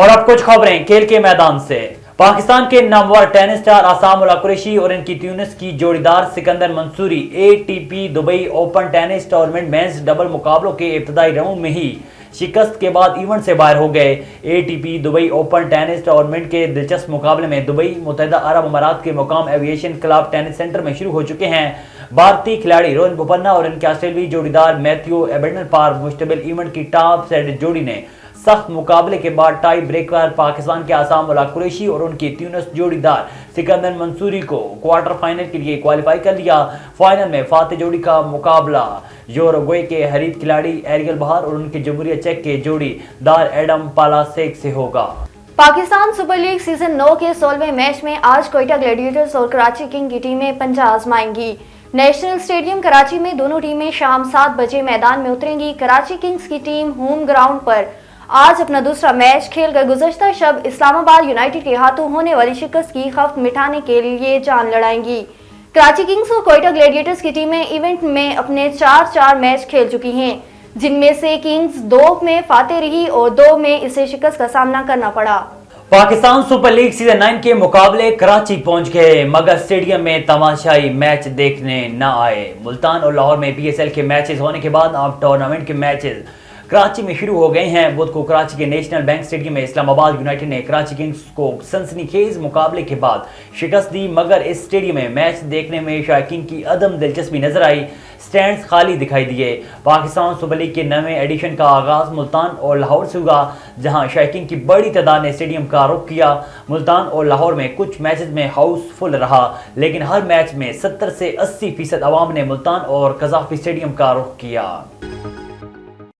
اور اب کچھ خبریں کھیل کے میدان سے۔ پاکستان کے نامور ٹینس سٹار اعصام اللہ قریشی اور ان کی تیونس کی جوڑی دار Skander Mansouri A T P Dubai open tennis tournament men's double مقابلوں کے ابتدائی راؤنڈ میں ہی شکست کے بعد ایونٹ سے باہر ہو گئے۔ A T P Dubai open tennis tournament کے دلچسپ مقابلے میں دبئی متحدہ عرب امارات کے مقام ایویشن کلب ٹینس سینٹر میں شروع ہو چکے ہیں۔ بھارتی کھلاڑی روہن بوپنا اور ان کے آسٹریلوی جوڑی دار میتھیو ایبنڈن پر مشتمل ایونٹ کی ٹاپ سیڈ جوڑی نے سخت مقابلے کے بعد ٹائی بریکر پاکستان کے اعصام اللہ قریشی اور ان کی تیونس جوڑی دار سکندر منصوری کو کوارٹر فائنل کے لیے کوالیفائی کر لیا۔ فائنل میں فاتح جوڑی کا مقابلہ یوروگوئے کے حریف کھلاڑی ایریل بہار اور ان کے جمہوریہ چیک کے جوڑی دار ایڈم پالاسیک سے ہوگا۔ پاکستان سپر لیگ سیزن 9 کے 16ویں میچ میں آج کوئٹہ گلیڈیٹرز اور کراچی کنگ کی ٹیمیں پنجہ آزمائیں گی۔ نیشنل اسٹیڈیم کراچی میں دونوں ٹیمیں شام 7 بجے میدان میں اتریں گی۔ کراچی کنگز کی ٹیم ہوم گراؤنڈ پر آج اپنا دوسرا میچ کھیل کر گزشتہ شب اسلام آباد یونائیٹڈ کے ہاتھوں ہونے والی شکست کی خفت مٹانے کے لیے جان لڑائیں گی۔ کراچی کنگز اور کوئٹہ گلیڈیٹرز کی ٹیمیں ایونٹ میں اپنے 4 میچ کھیل چکی ہیں، جن میں سے کنگز 2 میں فاتح رہی اور 2 میں اسے شکست کا سامنا کرنا پڑا۔ پاکستان سپر لیگ سیزن 9 کے مقابلے کراچی پہنچ گئے مگر اسٹیڈیم میں تماشائی میچ دیکھنے نہ آئے۔ ملتان اور لاہور میں پی ایس ایل کے میچز ہونے کے بعد اب ٹورنامنٹ کے میچز کراچی میں شروع ہو گئے ہیں۔ بدھ کو کراچی کے نیشنل بینک اسٹیڈیم میں اسلام آباد یونائیٹڈ نے کراچی کنگز کو سنسنی خیز مقابلے کے بعد شکست دی مگر اس اسٹیڈیم میں میچ دیکھنے میں شائقین کی عدم دلچسپی نظر آئی۔ سٹینڈز خالی دکھائی دیے۔ پاکستان سپر لیگ کے 9ویں ایڈیشن کا آغاز ملتان اور لاہور سے ہوگا جہاں شائقین کی بڑی تعداد نے اسٹیڈیم کا رخ کیا۔ ملتان اور لاہور میں کچھ میچز میں ہاؤس فل رہا لیکن ہر میچ میں 70 سے 80% عوام نے ملتان اور قذافی اسٹیڈیم کا رخ کیا۔